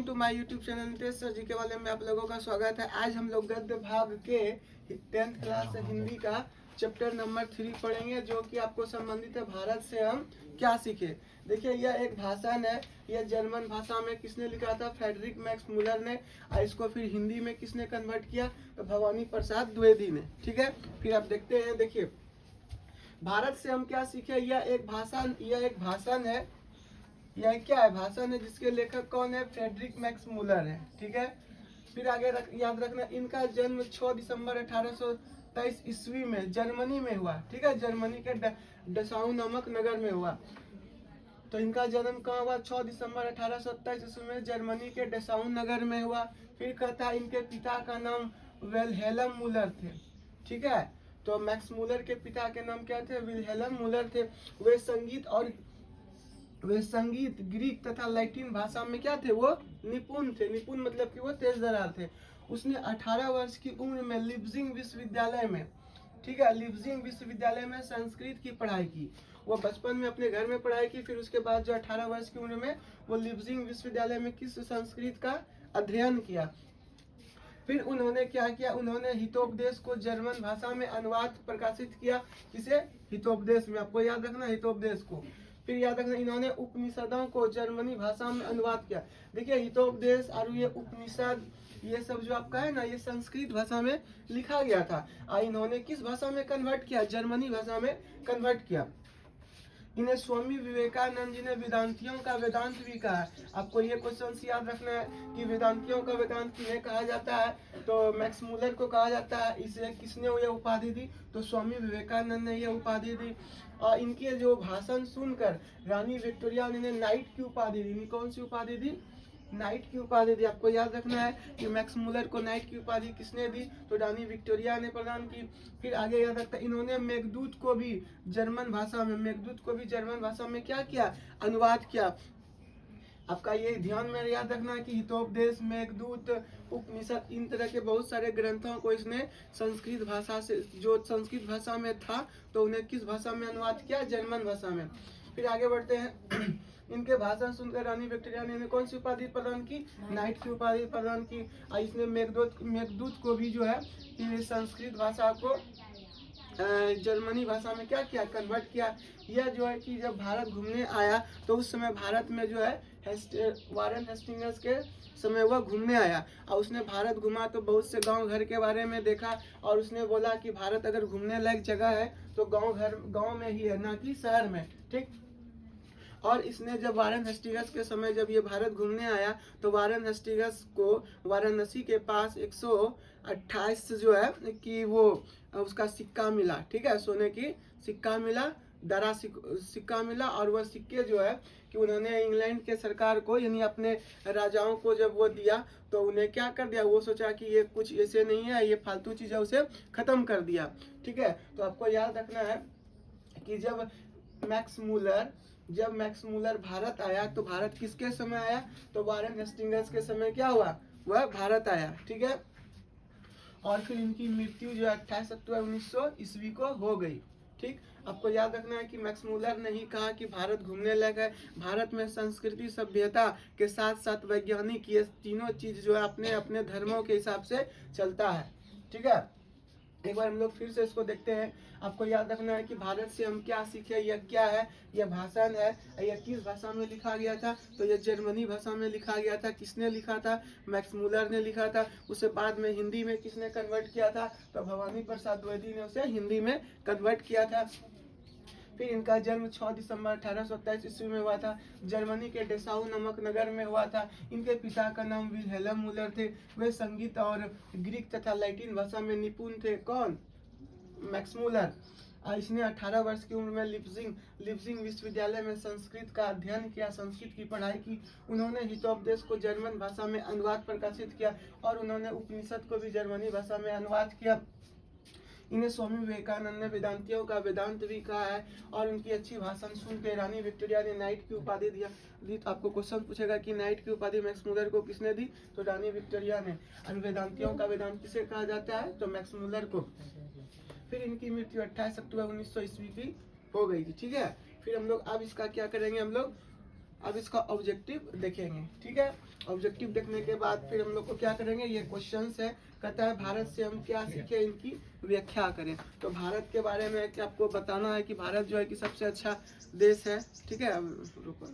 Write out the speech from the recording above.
To my YouTube channel Nitesh sir ji के वाले में आप लोगों का स्वागत है। आज हम लोग गद्य भाग के 10th क्लास हिंदी का चैप्टर नंबर 3 पढ़ेंगे, जो कि आपको संबंधित है भारत से हम क्या सीखे। देखिए, यह एक भाषण है। यह जर्मन भाषा में किसने लिखा था? फ्रेडरिक मैक्स मूलर ने। और इसको फिर हिंदी में किसने कन्वर्ट किया? तो भवानी प्रसाद द्विवेदी ने। ठीक है, फिर आप देखते हैं। देखिए, भारत से हम क्या सीखे। यह एक भाषण है। यह क्या है? भाषण है जिसके लेखक कौन है? फ्रेडरिक मैक्स मूलर है। ठीक है, फिर आगे याद रखना, इनका जन्म 6 दिसंबर 1823 ईस्वी में जर्मनी में हुआ। ठीक है, जर्मनी के डसाउ नामक नगर में हुआ। तो इनका जन्म कहाँ हुआ? 6 दिसंबर 1827 ईस्वी में जर्मनी के डसाउ नगर में हुआ। फिर कहता है इनके पिता का नाम विल्हेल्म मूलर थे। ठीक है, तो मैक्स मूलर के पिता के नाम क्या थे? विल्हेल्म मूलर थे। वे संगीत, ग्रीक तथा लैटिन भाषा में क्या थे? वो निपुण थे। निपुण मतलब कि वो तेज दरार थे। उसने 18 वर्ष की उम्र में लिप्जिंग विश्वविद्यालय में, ठीक है, लिप्जिंग विश्वविद्यालय में संस्कृत की पढ़ाई की। वो बचपन में अपने घर में पढ़ाई की, फिर उसके बाद जो 18 वर्ष की उम्र में वो लिप्जिंग विश्वविद्यालय में किस संस्कृत का अध्ययन किया। फिर उन्होंने क्या किया? उन्होंने हितोपदेश को जर्मन भाषा में अनुवाद प्रकाशित किया। किसे? हितोपदेश में। आपको याद रखना हितोपदेश को। फिर याद रखना, इन्होंने उपनिषदों को जर्मनी भाषा में अनुवाद किया। देखिए, हितोपदेश और ये उपनिषद, ये सब जो आपका है ना, ये संस्कृत भाषा में लिखा गया था। और इन्होंने किस भाषा में कन्वर्ट किया? जर्मनी भाषा में कन्वर्ट किया। इन्हें स्वामी विवेकानंद जी ने वेदांतियों का वेदांत भी कहा है। आपको ये क्वेश्चन याद रखना है कि वेदांतियों का वेदांत किन्हें कहा जाता है? तो मैक्स मूलर को कहा जाता है। इसे किसने ये उपाधि दी? तो स्वामी विवेकानंद ने ये उपाधि दी। और इनके जो भाषण सुनकर रानी विक्टोरिया ने नाइट की उपाधि दी। कौन सी उपाधि दी? नाइट की उपाधि दी। आपको याद रखना है कि मैक्स मूलर को नाइट की उपाधि किसने दी? तो रानी विक्टोरिया ने प्रदान की। फिर आगे याद रखता है, इन्होंने मेघदूत को भी जर्मन भाषा में क्या किया? अनुवाद किया। आपका ये ध्यान में याद रखना है कि हितोपदेश, मेघदूत, उपनिषद, इन तरह के बहुत सारे ग्रंथों को इसने संस्कृत भाषा से, जो संस्कृत भाषा में था, तो उन्हें किस भाषा में अनुवाद किया? जर्मन भाषा में। फिर आगे बढ़ते हैं। इनके भाषण सुनकर रानी विक्टोरिया ने कौन सी उपाधि प्रदान की? नाइट की उपाधि प्रदान की। और इसने मेघदूत को भी जो है संस्कृत भाषा को जर्मनी भाषा में क्या किया? कन्वर्ट किया। यह जो है कि जब भारत घूमने आया, तो उस समय भारत में जो है वारेन हेस्टिंग्स के समय वह घूमने आया। और उसने भारत घुमा तो बहुत से गांव घर के बारे में देखा। और उसने बोला कि भारत अगर घूमने लायक जगह है तो गांव में ही है, ना कि शहर में। ठीक। और इसने जब वारेन हेस्टिंग्स के समय जब ये भारत घूमने आया, तो वारेन हेस्टिंग्स को वाराणसी के पास 128 जो है कि वो उसका सिक्का मिला। ठीक है, सोने की सिक्का मिला, दरा सिक्का मिला। और वह सिक्के जो है कि उन्होंने इंग्लैंड के सरकार को, यानी अपने राजाओं को जब वो दिया, तो उन्हें क्या कर दिया? वो सोचा कि ये कुछ ऐसे नहीं है, ये फालतू चीज है, उसे खत्म कर दिया। ठीक है, तो आपको याद रखना है कि जब मैक्स मूलर भारत आया, तो भारत किसके समय आया? तो वारेन हेस्टिंग्स के समय क्या हुआ? वह भारत आया। ठीक है, और फिर इनकी मृत्यु जो 28 अक्टूबर 1900 ईस्वी को हो गई। ठीक, आपको याद रखना है कि मैक्स मूलर ने ही कहा कि भारत घूमने लायक है। भारत में संस्कृति, सभ्यता के साथ साथ वैज्ञानिक, ये तीनों चीज जो है अपने अपने धर्मों के हिसाब से चलता है। ठीक है, एक बार हम लोग फिर से इसको देखते हैं। आपको याद रखना है कि भारत से हम क्या सीखे। यह क्या है? यह भाषण है। यह किस भाषा में लिखा गया था? तो यह जर्मनी भाषा में लिखा गया था। किसने लिखा था? मैक्स मूलर ने लिखा था। उसे बाद में हिंदी में किसने कन्वर्ट किया था? तो भवानी प्रसाद द्विवेदी ने उसे हिंदी में कन्वर्ट किया था। फिर इनका जन्म 6 दिसंबर 1827 ईस्वी में हुआ था। जर्मनी के डेसाउ नामक नगर में हुआ था। इनके पिता का नाम विल्हेल्म मूलर थे। वे संगीत और ग्रीक तथा लैटिन भाषा में निपुण थे। कौन? Max Muller. इसने 18 वर्ष की उम्र में लिप्जिंग विश्वविद्यालय में संस्कृत का अध्ययन किया, संस्कृत की पढ़ाई की। उन्होंने हितोपदेश को जर्मन भाषा में अनुवाद प्रकाशित किया। और उन्होंने उपनिषद को भी जर्मनी भाषा में अनुवाद किया। इन्हें स्वामी विवेकानंद ने वेदांतियों का वेदांत भी कहा है। और उनकी अच्छी भाषण सुनकर रानी विक्टोरिया ने नाइट की उपाधि दी। तो आपको क्वेश्चन पूछेगा कि नाइट की उपाधि मैक्स मूलर को किसने दी? तो रानी विक्टोरिया ने। और वेदांतियों का वेदांत किसे कहा जाता है? तो मैक्स मूलर को। फिर इनकी मृत्यु 28 अक्टूबर 1900 ईस्वी की हो गई थी। ठीक है, फिर हम लोग अब इसका क्या करेंगे? हम लोग अब इसका ऑब्जेक्टिव देखेंगे। ठीक है, ऑब्जेक्टिव देखने के बाद फिर हम लोग को क्या करेंगे, ये क्वेश्चंस है, कहता है भारत से हम क्या सीखे, इनकी व्याख्या करें। तो भारत के बारे में क्या आपको बताना है कि भारत जो है कि सबसे अच्छा देश है। ठीक है, अब रुको